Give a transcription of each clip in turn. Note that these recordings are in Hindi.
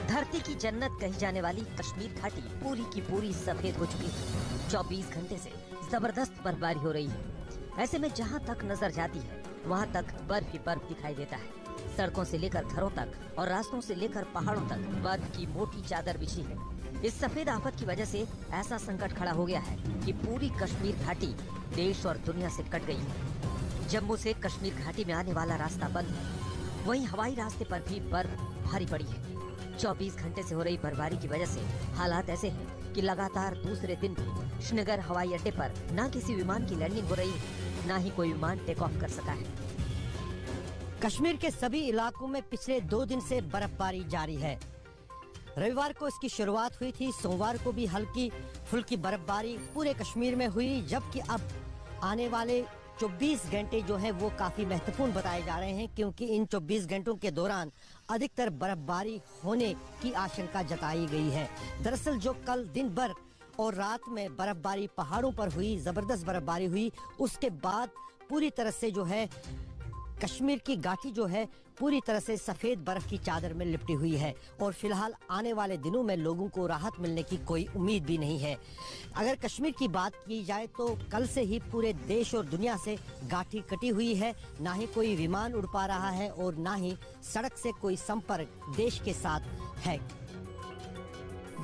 धरती की जन्नत कही जाने वाली कश्मीर घाटी पूरी की पूरी सफेद हो चुकी है। 24 घंटे से जबरदस्त बर्फबारी हो रही है। ऐसे में जहां तक नजर जाती है वहां तक बर्फ ही बर्फ दिखाई देता है। सड़कों से लेकर घरों तक और रास्तों से लेकर पहाड़ों तक बर्फ की मोटी चादर बिछी है। इस सफेद आफत की वजह से ऐसा संकट खड़ा हो गया है कि पूरी कश्मीर घाटी देश और दुनिया से कट गई है। जम्मू से कश्मीर घाटी में आने वाला रास्ता बंद है। वहीं हवाई रास्ते पर भी बर्फ भारी पड़ी है। 24 घंटे से हो रही बर्फबारी की वजह से हालात ऐसे हैं कि लगातार दूसरे दिन भी श्रीनगर हवाई अड्डे पर न किसी विमान की लैंडिंग हो रही है, न ही कोई विमान टेक ऑफ कर सका है। कश्मीर के सभी इलाकों में पिछले 2 दिन से बर्फबारी जारी है। रविवार को इसकी शुरुआत हुई थी। सोमवार को भी हल्की फुल्की बर्फबारी पूरे कश्मीर में हुई, जबकि अब आने वाले 24 घंटे जो है वो काफी महत्वपूर्ण बताए जा रहे हैं, क्योंकि इन 24 घंटों के दौरान अधिकतर बर्फबारी होने की आशंका जताई गई है। दरअसल जो कल दिन भर और रात में बर्फबारी पहाड़ों पर हुई, जबरदस्त बर्फबारी हुई, उसके बाद पूरी तरह से जो है कश्मीर की घाटी जो है पूरी तरह से सफेद बर्फ की चादर में लिपटी हुई है और फिलहाल आने वाले दिनों में लोगों को राहत मिलने की कोई उम्मीद भी नहीं है। अगर कश्मीर की बात की जाए तो कल से ही पूरे देश और दुनिया से घाटी कटी हुई है। ना ही कोई विमान उड़ पा रहा है और ना ही सड़क से कोई संपर्क देश के साथ है।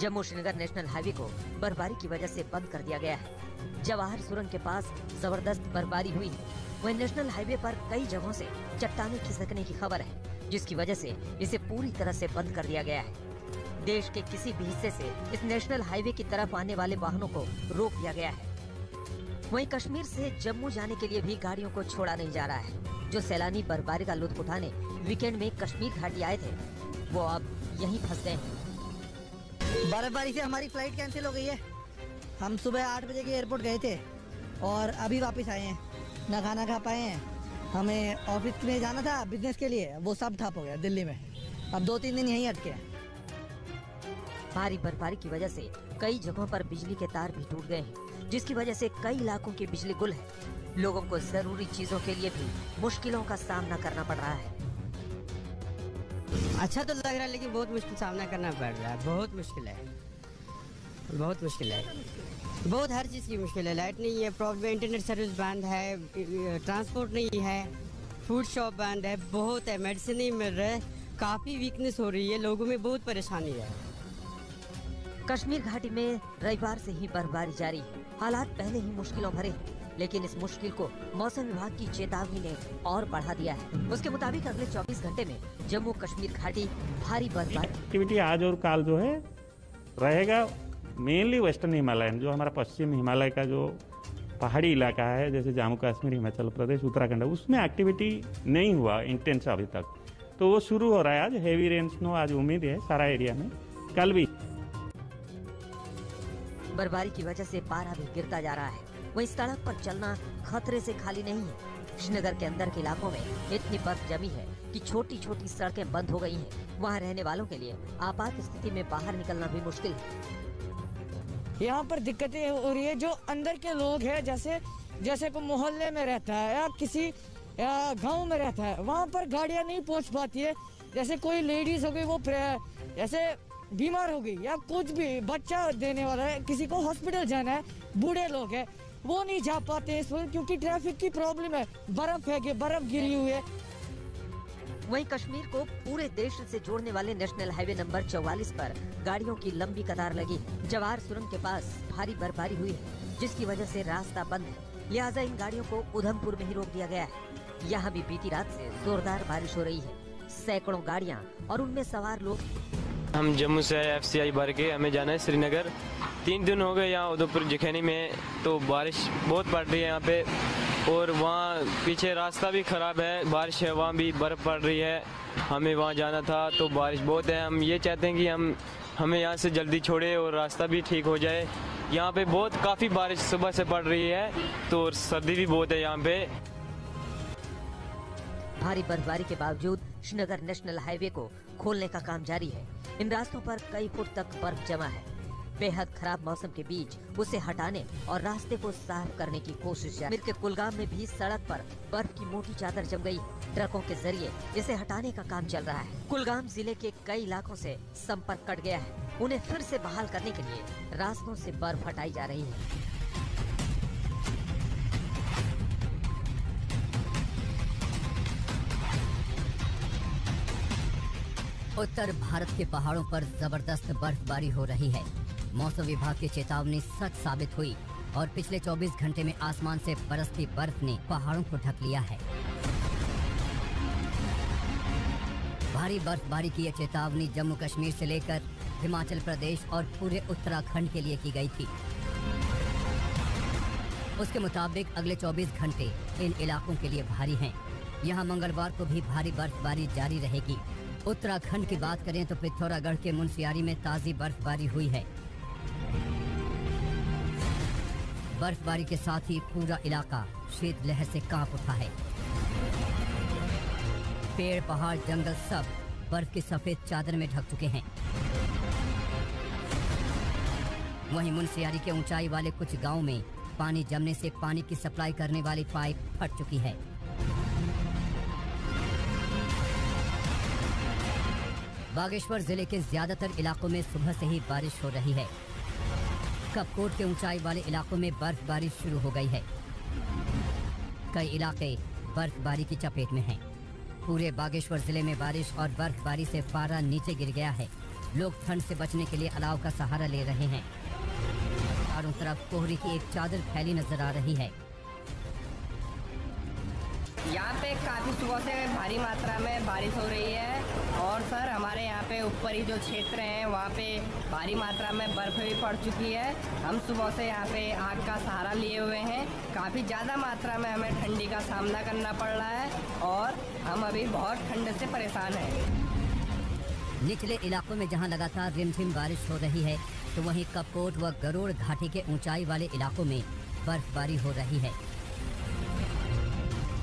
जम्मू श्रीनगर नेशनल हाईवे को बर्फबारी की वजह से बंद कर दिया गया है। जवाहर सुरंग के पास जबरदस्त बर्फबारी हुई है। वहीं नेशनल हाईवे पर कई जगहों से चट्टानें खिसकने की खबर है, जिसकी वजह से इसे पूरी तरह से बंद कर दिया गया है। देश के किसी भी हिस्से से इस नेशनल हाईवे की तरफ आने वाले वाहनों को रोक दिया गया है। वहीं कश्मीर से जम्मू जाने के लिए भी गाड़ियों को छोड़ा नहीं जा रहा है। जो सैलानी बर्फबारी का लुत्फ उठाने वीकेंड में कश्मीर घाटी आए थे, वो अब यहीं फंस गए हैं। बर्फबारी से हमारी फ्लाइट कैंसिल हो गई है। हम सुबह 8 बजे के एयरपोर्ट गए थे और अभी वापस आए हैं। ना खाना खा पाए हैं। हमें ऑफिस में जाना था बिजनेस के लिए, वो सब ठप हो गया दिल्ली में। अब 2-3 दिन यहीं अटके हैं। भारी बर्फबारी की वजह से कई जगहों पर बिजली के तार भी टूट गए हैं, जिसकी वजह से कई इलाकों की बिजली गुल है। लोगों को जरूरी चीजों के लिए भी मुश्किलों का सामना करना पड़ रहा है। अच्छा तो लग रहा है, लेकिन बहुत मुश्किल सामना करना पड़ रहा है। बहुत मुश्किल है, बहुत मुश्किल है, बहुत हर चीज़ की मुश्किल है। लाइट नहीं है, प्रॉब्लम, इंटरनेट सर्विस बंद है, ट्रांसपोर्ट नहीं है, फूड शॉप बंद है, बहुत है, मेडिसिन नहीं मिल रहा है, काफ़ी वीकनेस हो रही है, लोगों में बहुत परेशानी है। कश्मीर घाटी में रविवार से ही बर्फबारी जारी है। हालात पहले ही मुश्किलों भरे हैं, लेकिन इस मुश्किल को मौसम विभाग की चेतावनी ने और बढ़ा दिया है। उसके मुताबिक अगले 24 घंटे में जम्मू कश्मीर घाटी भारी बर्फबारी एक्टिविटी आज और काल जो है रहेगा। मेनली वेस्टर्न हिमालयन, जो हमारा पश्चिम हिमालय का जो पहाड़ी इलाका है, जैसे जम्मू कश्मीर, हिमाचल प्रदेश, उत्तराखंड, उसमें एक्टिविटी नहीं हुआ इंटेंस अभी तक। तो वो शुरू हो रहा है आज। हेवी रेन स्नो आज उम्मीद है सारा एरिया में, कल भी। बर्फबारी की वजह से पारा भी गिरता जा रहा है। वहीं सड़क पर चलना खतरे से खाली नहीं है। श्रीनगर के अंदर के इलाकों में इतनी बर्फ जमी है कि छोटी छोटी सड़कें बंद हो गई हैं। वहाँ रहने वालों के लिए आपात स्थिति में बाहर निकलना भी मुश्किल है। यहाँ पर दिक्कतें हो रही है। जो अंदर के लोग हैं, जैसे कोई मोहल्ले में रहता है या किसी गांव में रहता है, वहाँ पर गाड़ियाँ नहीं पहुँच पाती है। जैसे कोई लेडीज हो गई, वो जैसे बीमार हो गई या कुछ भी बच्चा देने वाला है, किसी को हॉस्पिटल जाना है, बूढ़े लोग हैं, वो नहीं जा पाते हैं इस वक्त, क्योंकि ट्रैफिक की प्रॉब्लम है। बर्फ गिरी हुई है। वहीं कश्मीर को पूरे देश से जोड़ने वाले नेशनल हाईवे नंबर 44 पर गाड़ियों की लंबी कतार लगी है। जवाहर सुरंग के पास भारी बर्फबारी हुई है, जिसकी वजह से रास्ता बंद है। लिहाजा इन गाड़ियों को उधमपुर में ही रोक दिया गया है। यहाँ भी बीती रात से जोरदार बारिश हो रही है। सैकड़ों गाड़ियाँ और उनमें सवार लोग। हम जम्मू से FCI भर के हमें जाना है श्रीनगर। 3 दिन हो गए यहाँ उधमपुर जखैनी में, तो बारिश बहुत पड़ रही है यहाँ पे, और वहाँ पीछे रास्ता भी ख़राब है, बारिश है, वहाँ भी बर्फ़ पड़ रही है। हमें वहाँ जाना था तो बारिश बहुत है। हम ये चाहते हैं कि हमें यहाँ से जल्दी छोड़े और रास्ता भी ठीक हो जाए। यहाँ पे बहुत काफ़ी बारिश सुबह से पड़ रही है, तो सर्दी भी बहुत है यहाँ पे। भारी बर्फबारी के बावजूद श्रीनगर नेशनल हाईवे को खोलने का काम जारी है। इन रास्तों पर कई फुट तक बर्फ जमा है। बेहद खराब मौसम के बीच उसे हटाने और रास्ते को साफ करने की कोशिश जारी। कश्मीर के कुलगाम में भी सड़क पर बर्फ की मोटी चादर जम गई। ट्रकों के जरिए इसे हटाने का काम चल रहा है। कुलगाम जिले के कई इलाकों से संपर्क कट गया है। उन्हें फिर से बहाल करने के लिए रास्तों से बर्फ हटाई जा रही है। उत्तर भारत के पहाड़ों पर जबरदस्त बर्फबारी हो रही है। मौसम विभाग की चेतावनी सच साबित हुई और पिछले 24 घंटे में आसमान से बरसती बर्फ ने पहाड़ों को ढक लिया है। भारी बर्फबारी की यह चेतावनी जम्मू कश्मीर से लेकर हिमाचल प्रदेश और पूरे उत्तराखंड के लिए की गई थी। उसके मुताबिक अगले 24 घंटे इन इलाकों के लिए भारी हैं। यहाँ मंगलवार को भी भारी बर्फबारी जारी रहेगी। उत्तराखंड की बात करें तो पिथौरागढ़ के मुनस्यारी में ताजी बर्फबारी हुई है। बर्फबारी के साथ ही पूरा इलाका शीतलहर से कांप उठा है। पेड़, पहाड़, जंगल सब बर्फ की सफेद चादर में ढक चुके हैं। वहीं मुनस्यारी के ऊंचाई वाले कुछ गांवों में पानी जमने से पानी की सप्लाई करने वाली पाइप फट चुकी है। बागेश्वर जिले के ज्यादातर इलाकों में सुबह से ही बारिश हो रही है। कपकोट के ऊंचाई वाले इलाकों में बर्फबारी शुरू हो गई है। कई इलाके बर्फबारी की चपेट में हैं। पूरे बागेश्वर जिले में बारिश और बर्फबारी से पारा नीचे गिर गया है। लोग ठंड से बचने के लिए अलाव का सहारा ले रहे हैं। चारों तरफ कोहरे की एक चादर फैली नजर आ रही है। यहाँ पे काफ़ी सुबह से भारी मात्रा में बारिश हो रही है और सर हमारे यहाँ पे ऊपरी जो क्षेत्र हैं वहाँ पे भारी मात्रा में बर्फ़ भी पड़ चुकी है। हम सुबह से यहाँ पे आग का सहारा लिए हुए हैं। काफ़ी ज़्यादा मात्रा में हमें ठंडी का सामना करना पड़ रहा है और हम अभी बहुत ठंड से परेशान हैं। निचले इलाकों में जहाँ लगातार रिमझिम बारिश हो रही है तो वहीं कपकोट व गरुड़ घाटी के ऊंचाई वाले इलाकों में बर्फबारी हो रही है।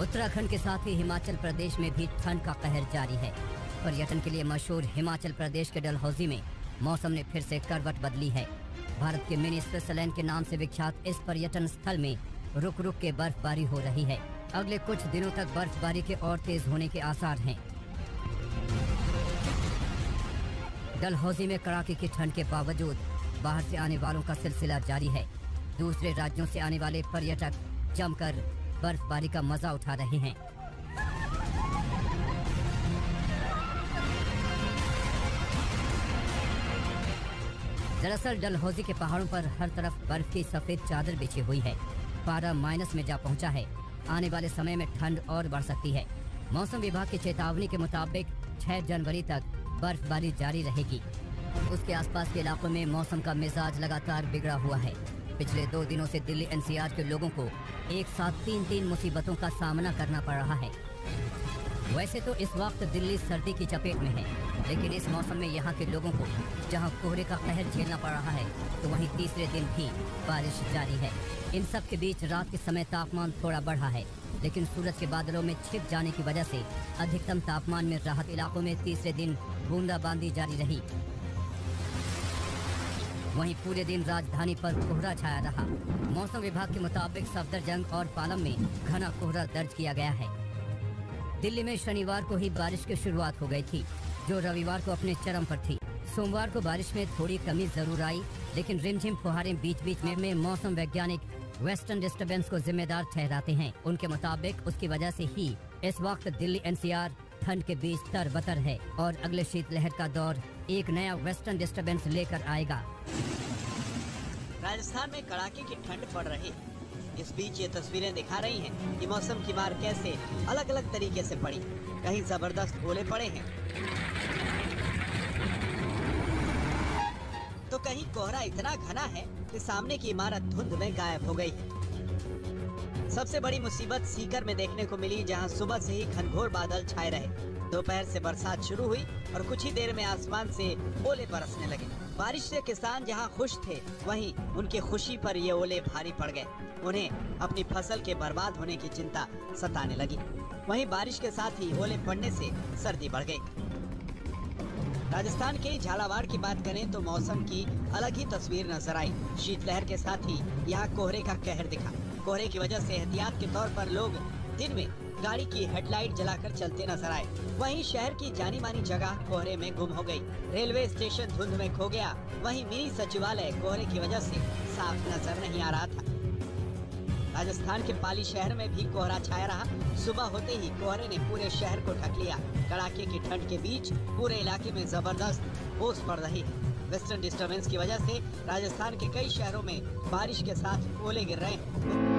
उत्तराखंड के साथ ही हिमाचल प्रदेश में भी ठंड का कहर जारी है। पर्यटन के लिए मशहूर हिमाचल प्रदेश के डलहौजी में मौसम ने फिर से करवट बदली है। भारत के मिनी स्विट्जरलैंड के नाम से विख्यात इस पर्यटन स्थल में रुक रुक के बर्फबारी हो रही है। अगले कुछ दिनों तक बर्फबारी के और तेज होने के आसार हैं। डलहौजी में कड़ाके की ठंड के बावजूद बाहर से आने वालों का सिलसिला जारी है। दूसरे राज्यों से आने वाले पर्यटक जमकर बर्फबारी का मजा उठा रहे हैं। दरअसल डलहौजी के पहाड़ों पर हर तरफ बर्फ की सफेद चादर बिछी हुई है। पारा माइनस में जा पहुंचा है। आने वाले समय में ठंड और बढ़ सकती है। मौसम विभाग की चेतावनी के मुताबिक 6 जनवरी तक बर्फबारी जारी रहेगी। उसके आसपास के इलाकों में मौसम का मिजाज लगातार बिगड़ा हुआ है। पिछले 2 दिनों से दिल्ली एनसीआर के लोगों को एक साथ 3 मुसीबतों का सामना करना पड़ रहा है। वैसे तो इस वक्त दिल्ली सर्दी की चपेट में है, लेकिन इस मौसम में यहाँ के लोगों को जहाँ कोहरे का कहर झेलना पड़ रहा है तो वहीं तीसरे दिन भी बारिश जारी है। इन सब के बीच रात के समय तापमान थोड़ा बढ़ा है, लेकिन सूरज के बादलों में छिप जाने की वजह से अधिकतम तापमान में राहत। इलाकों में तीसरे दिन बूंदाबांदी जारी रही। वहीं पूरे दिन राजधानी पर कोहरा छाया रहा। मौसम विभाग के मुताबिक सफदरजंग और पालम में घना कोहरा दर्ज किया गया है। दिल्ली में शनिवार को ही बारिश की शुरुआत हो गई थी, जो रविवार को अपने चरम पर थी। सोमवार को बारिश में थोड़ी कमी जरूर आई, लेकिन रिमझिम फुहारें बीच बीच में मौसम वैज्ञानिक वेस्टर्न डिस्टर्बेंस को जिम्मेदार ठहराते हैं। उनके मुताबिक उसकी वजह से ही इस वक्त दिल्ली एनसीआर ठंड के बीच तरबतर है और अगले शीतलहर का दौर एक नया वेस्टर्न डिस्टर्बेंस लेकर आएगा। राजस्थान में कड़ाके की ठंड पड़ रही है। इस बीच ये तस्वीरें दिखा रही हैं कि मौसम की मार कैसे अलग अलग तरीके से पड़ी। कहीं जबरदस्त ओले पड़े हैं तो कहीं कोहरा इतना घना है कि सामने की इमारत धुंध में गायब हो गई है। सबसे बड़ी मुसीबत सीकर में देखने को मिली, जहां सुबह से ही घनघोर बादल छाए रहे। दोपहर से बरसात शुरू हुई और कुछ ही देर में आसमान से ओले बरसने लगे। बारिश से किसान जहां खुश थे, वहीं उनकी खुशी पर ये ओले भारी पड़ गए। उन्हें अपनी फसल के बर्बाद होने की चिंता सताने लगी। वहीं बारिश के साथ ही ओले पड़ने से सर्दी बढ़ गई। राजस्थान के झालावाड़ की बात करें तो मौसम की अलग ही तस्वीर नजर आई। शीतलहर के साथ ही यहाँ कोहरे का कहर दिखा। कोहरे की वजह से एहतियात के तौर पर लोग दिन में गाड़ी की हेडलाइट जलाकर चलते नजर आए। वहीं शहर की जानी मानी जगह कोहरे में गुम हो गई। रेलवे स्टेशन धुंध में खो गया। वहीं मिनी सचिवालय कोहरे की वजह से साफ नजर नहीं आ रहा था। राजस्थान के पाली शहर में भी कोहरा छाया रहा। सुबह होते ही कोहरे ने पूरे शहर को ढक लिया। कड़ाके की ठंड के बीच पूरे इलाके में जबरदस्त ओस पड़ रही है। वेस्टर्न डिस्टर्बेंस की वजह से राजस्थान के कई शहरों में बारिश के साथ ओले गिर रहे हैं।